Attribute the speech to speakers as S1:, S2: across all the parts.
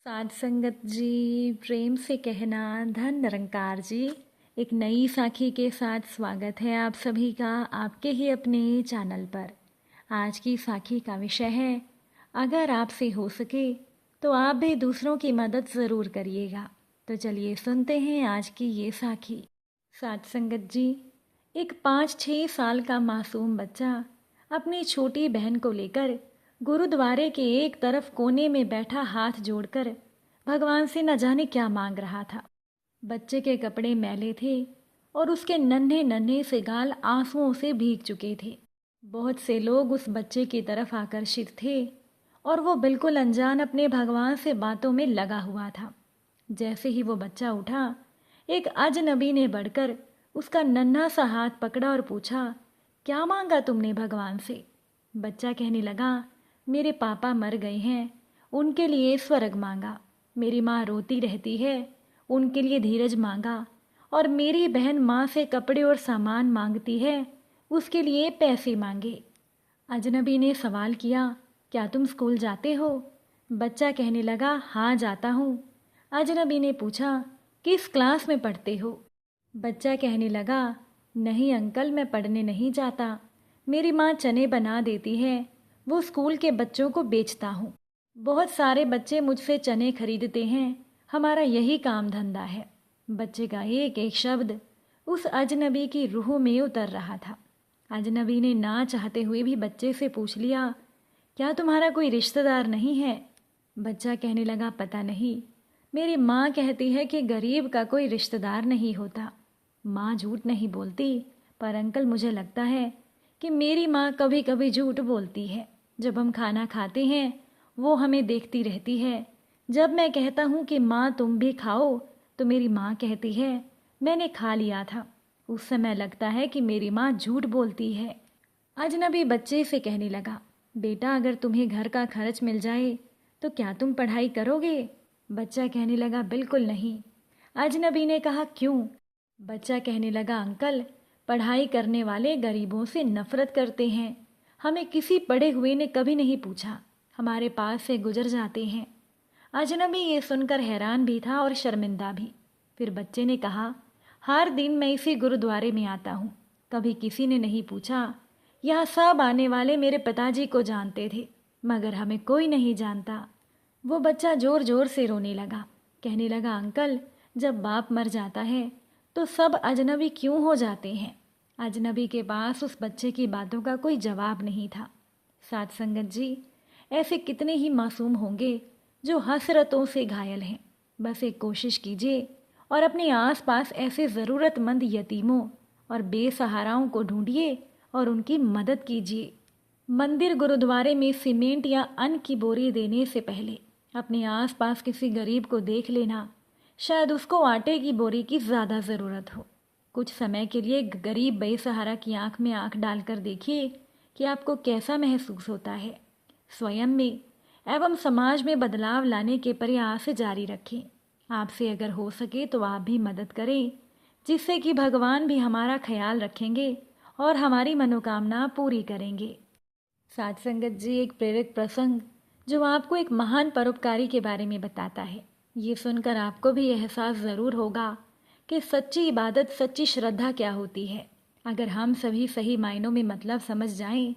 S1: साध संगत जी, प्रेम से कहना धन निरंकार जी। एक नई साखी के साथ स्वागत है आप सभी का आपके ही अपने चैनल पर। आज की साखी का विषय है, अगर आपसे हो सके तो आप भी दूसरों की मदद ज़रूर करिएगा। तो चलिए सुनते हैं आज की ये साखी। साध संगत जी, एक 5-6 साल का मासूम बच्चा अपनी छोटी बहन को लेकर गुरुद्वारे के एक तरफ कोने में बैठा हाथ जोड़कर भगवान से न जाने क्या मांग रहा था। बच्चे के कपड़े मैले थे और उसके नन्हे नन्हे से गाल आंसुओं से भीग चुके थे। बहुत से लोग उस बच्चे की तरफ आकर्षित थे और वो बिल्कुल अनजान अपने भगवान से बातों में लगा हुआ था। जैसे ही वो बच्चा उठा, एक अजनबी ने बढ़कर उसका नन्हा सा हाथ पकड़ा और पूछा, क्या मांगा तुमने भगवान से? बच्चा कहने लगा, मेरे पापा मर गए हैं, उनके लिए स्वर्ग मांगा। मेरी माँ रोती रहती है, उनके लिए धीरज मांगा। और मेरी बहन माँ से कपड़े और सामान मांगती है, उसके लिए पैसे मांगे। अजनबी ने सवाल किया, क्या तुम स्कूल जाते हो? बच्चा कहने लगा, हाँ जाता हूँ। अजनबी ने पूछा, किस क्लास में पढ़ते हो? बच्चा कहने लगा, नहीं अंकल, मैं पढ़ने नहीं जाता। मेरी माँ चने बना देती है, वो स्कूल के बच्चों को बेचता हूँ। बहुत सारे बच्चे मुझसे चने खरीदते हैं, हमारा यही काम धंधा है। बच्चे का एक एक शब्द उस अजनबी की रूह में उतर रहा था। अजनबी ने ना चाहते हुए भी बच्चे से पूछ लिया, क्या तुम्हारा कोई रिश्तेदार नहीं है? बच्चा कहने लगा, पता नहीं, मेरी माँ कहती है कि गरीब का कोई रिश्तेदार नहीं होता। माँ झूठ नहीं बोलती, पर अंकल मुझे लगता है कि मेरी माँ कभी कभी झूठ बोलती है। जब हम खाना खाते हैं वो हमें देखती रहती है। जब मैं कहता हूँ कि माँ तुम भी खाओ, तो मेरी माँ कहती है मैंने खा लिया था। उस समय लगता है कि मेरी माँ झूठ बोलती है। अजनबी बच्चे से कहने लगा, बेटा अगर तुम्हें घर का खर्च मिल जाए तो क्या तुम पढ़ाई करोगे? बच्चा कहने लगा, बिल्कुल नहीं। अजनबी ने कहा, क्यों? बच्चा कहने लगा, अंकल पढ़ाई करने वाले गरीबों से नफरत करते हैं। हमें किसी पढ़े हुए ने कभी नहीं पूछा, हमारे पास से गुजर जाते हैं। अजनबी ये सुनकर हैरान भी था और शर्मिंदा भी। फिर बच्चे ने कहा, हर दिन मैं इसी गुरुद्वारे में आता हूँ, कभी किसी ने नहीं पूछा। यहाँ सब आने वाले मेरे पिताजी को जानते थे, मगर हमें कोई नहीं जानता। वो बच्चा जोर जोर से रोने लगा, कहने लगा, अंकल जब बाप मर जाता है तो सब अजनबी क्यों हो जाते हैं? अजनबी के पास उस बच्चे की बातों का कोई जवाब नहीं था। साथ संगत जी, ऐसे कितने ही मासूम होंगे जो हसरतों से घायल हैं। बस एक कोशिश कीजिए और अपने आसपास ऐसे ज़रूरतमंद यतीमों और बेसहाराओं को ढूंढिए और उनकी मदद कीजिए। मंदिर गुरुद्वारे में सीमेंट या अन्न की बोरी देने से पहले अपने आसपास किसी गरीब को देख लेना, शायद उसको आटे की बोरी की ज़्यादा ज़रूरत हो। कुछ समय के लिए गरीब बेसहारा की आंख में आंख डालकर देखिए कि आपको कैसा महसूस होता है। स्वयं में एवं समाज में बदलाव लाने के प्रयास जारी रखें। आपसे अगर हो सके तो आप भी मदद करें, जिससे कि भगवान भी हमारा ख्याल रखेंगे और हमारी मनोकामना पूरी करेंगे। साथ संगत जी, एक प्रेरक प्रसंग जो आपको एक महान परोपकारी के बारे में बताता है। ये सुनकर आपको भी एहसास ज़रूर होगा कि सच्ची इबादत, सच्ची श्रद्धा क्या होती है। अगर हम सभी सही मायनों में मतलब समझ जाएं,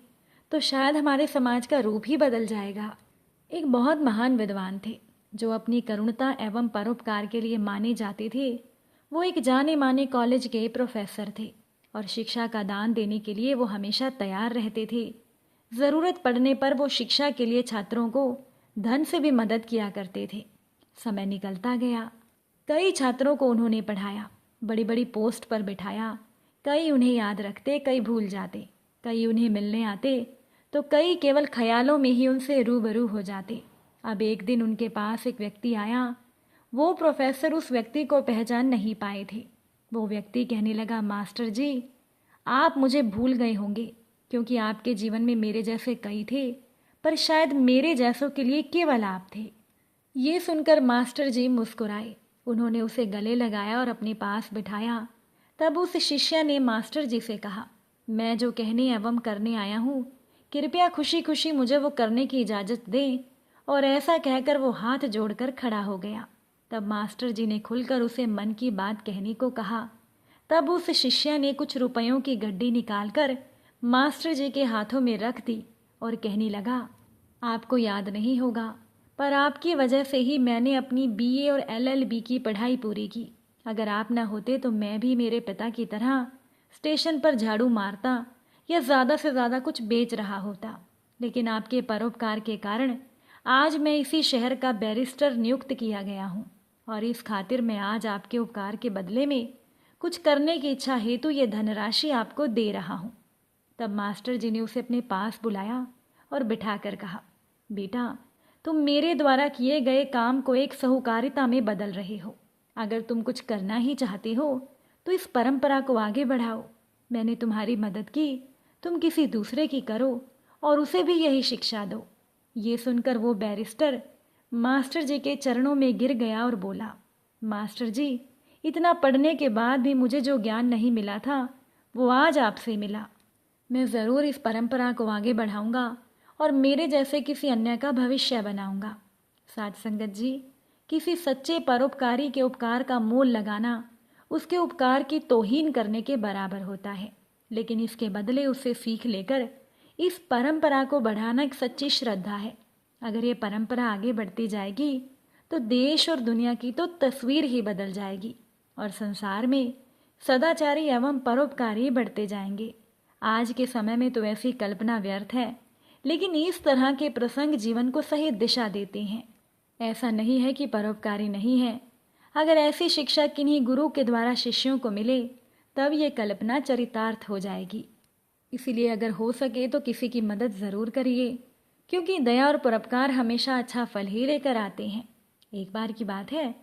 S1: तो शायद हमारे समाज का रूप ही बदल जाएगा। एक बहुत महान विद्वान थे जो अपनी करुणता एवं परोपकार के लिए माने जाते थे। वो एक जाने माने कॉलेज के प्रोफेसर थे और शिक्षा का दान देने के लिए वो हमेशा तैयार रहते थे। ज़रूरत पड़ने पर वो शिक्षा के लिए छात्रों को धन से भी मदद किया करते थे। समय निकलता गया, कई छात्रों को उन्होंने पढ़ाया, बड़ी बड़ी पोस्ट पर बिठाया। कई उन्हें याद रखते, कई भूल जाते, कई उन्हें मिलने आते तो कई केवल ख्यालों में ही उनसे रूबरू हो जाते। अब एक दिन उनके पास एक व्यक्ति आया। वो प्रोफेसर उस व्यक्ति को पहचान नहीं पाए थे। वो व्यक्ति कहने लगा, मास्टर जी आप मुझे भूल गए होंगे, क्योंकि आपके जीवन में मेरे जैसे कई थे, पर शायद मेरे जैसों के लिए केवल आप थे। ये सुनकर मास्टर जी मुस्कुराए। उन्होंने उसे गले लगाया और अपने पास बिठाया। तब उस शिष्य ने मास्टर जी से कहा, मैं जो कहने एवं करने आया हूँ, कृपया खुशी खुशी मुझे वो करने की इजाज़त दें और ऐसा कहकर वो हाथ जोड़कर खड़ा हो गया। तब मास्टर जी ने खुलकर उसे मन की बात कहने को कहा। तब उस शिष्य ने कुछ रुपयों की गड्डी निकालकर मास्टर जी के हाथों में रख दी और कहने लगा, आपको याद नहीं होगा, पर आपकी वजह से ही मैंने अपनी बीए और एलएलबी की पढ़ाई पूरी की। अगर आप ना होते तो मैं भी मेरे पिता की तरह स्टेशन पर झाड़ू मारता या ज़्यादा से ज़्यादा कुछ बेच रहा होता। लेकिन आपके परोपकार के कारण आज मैं इसी शहर का बैरिस्टर नियुक्त किया गया हूँ और इस खातिर मैं आज आपके उपकार के बदले में कुछ करने की इच्छा हेतु ये धनराशि आपको दे रहा हूँ। तब मास्टर जी ने उसे अपने पास बुलाया और बिठाकर कहा, बेटा, तुम मेरे द्वारा किए गए काम को एक साहूकारिता में बदल रहे हो। अगर तुम कुछ करना ही चाहते हो तो इस परंपरा को आगे बढ़ाओ। मैंने तुम्हारी मदद की, तुम किसी दूसरे की करो और उसे भी यही शिक्षा दो। ये सुनकर वो बैरिस्टर मास्टर जी के चरणों में गिर गया और बोला, मास्टर जी, इतना पढ़ने के बाद भी मुझे जो ज्ञान नहीं मिला था वो आज आपसे मिला। मैं ज़रूर इस परंपरा को आगे बढ़ाऊंगा और मेरे जैसे किसी अन्य का भविष्य बनाऊंगा। साध संगत जी, किसी सच्चे परोपकारी के उपकार का मोल लगाना उसके उपकार की तौहीन करने के बराबर होता है, लेकिन इसके बदले उससे सीख लेकर इस परंपरा को बढ़ाना एक सच्ची श्रद्धा है। अगर ये परंपरा आगे बढ़ती जाएगी तो देश और दुनिया की तो तस्वीर ही बदल जाएगी और संसार में सदाचारी एवं परोपकारी बढ़ते जाएंगे। आज के समय में तो ऐसी कल्पना व्यर्थ है, लेकिन इस तरह के प्रसंग जीवन को सही दिशा देते हैं। ऐसा नहीं है कि परोपकारी नहीं है। अगर ऐसी शिक्षा किन्हीं गुरु के द्वारा शिष्यों को मिले तब ये कल्पना चरितार्थ हो जाएगी। इसीलिए अगर हो सके तो किसी की मदद ज़रूर करिए, क्योंकि दया और परोपकार हमेशा अच्छा फल ही लेकर आते हैं। एक बार की बात है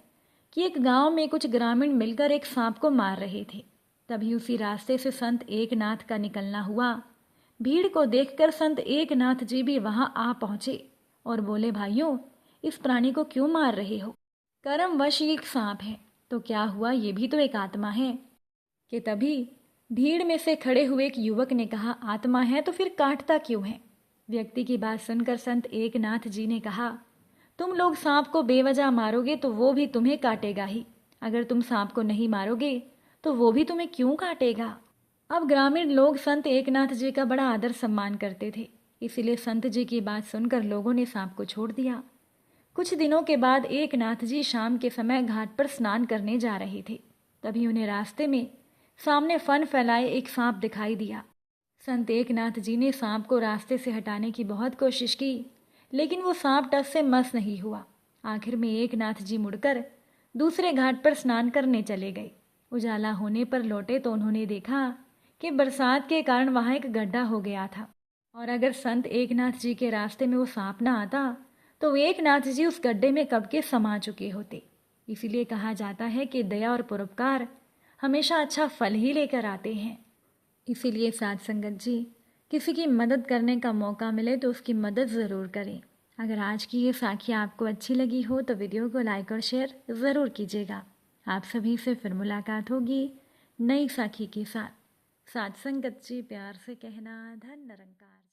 S1: कि एक गांव में कुछ ग्रामीण मिलकर एक सांप को मार रहे थे। तभी उसी रास्ते से संत एकनाथ का निकलना हुआ। भीड़ को देखकर संत एकनाथ जी भी वहां आ पहुंचे और बोले, भाइयों, इस प्राणी को क्यों मार रहे हो? कर्मवश एक सांप है तो क्या हुआ, ये भी तो एक आत्मा है। कि तभी भीड़ में से खड़े हुए एक युवक ने कहा, आत्मा है तो फिर काटता क्यों है? व्यक्ति की बात सुनकर संत एकनाथ जी ने कहा, तुम लोग सांप को बेवजह मारोगे तो वो भी तुम्हें काटेगा ही। अगर तुम सांप को नहीं मारोगे तो वो भी तुम्हें क्यों काटेगा? अब ग्रामीण लोग संत एकनाथ जी का बड़ा आदर सम्मान करते थे, इसीलिए संत जी की बात सुनकर लोगों ने सांप को छोड़ दिया। कुछ दिनों के बाद एकनाथ जी शाम के समय घाट पर स्नान करने जा रहे थे। तभी उन्हें रास्ते में सामने फन फैलाए एक सांप दिखाई दिया। संत एकनाथ जी ने सांप को रास्ते से हटाने की बहुत कोशिश की, लेकिन वो सांप टस से मस नहीं हुआ। आखिर में एकनाथ जी मुड़कर दूसरे घाट पर स्नान करने चले गए। उजाला होने पर लौटे तो उन्होंने देखा कि बरसात के कारण वहां एक गड्ढा हो गया था, और अगर संत एकनाथ जी के रास्ते में वो सांप ना आता तो एकनाथ जी उस गड्ढे में कब के समा चुके होते। इसीलिए कहा जाता है कि दया और परोपकार हमेशा अच्छा फल ही लेकर आते हैं। इसीलिए साध संगत जी, किसी की मदद करने का मौका मिले तो उसकी मदद ज़रूर करें। अगर आज की ये साखी आपको अच्छी लगी हो तो वीडियो को लाइक और शेयर ज़रूर कीजिएगा। आप सभी से फिर मुलाकात होगी नई साखी के साथ। साध संगत जी, प्यार से कहना, धन निरंकार।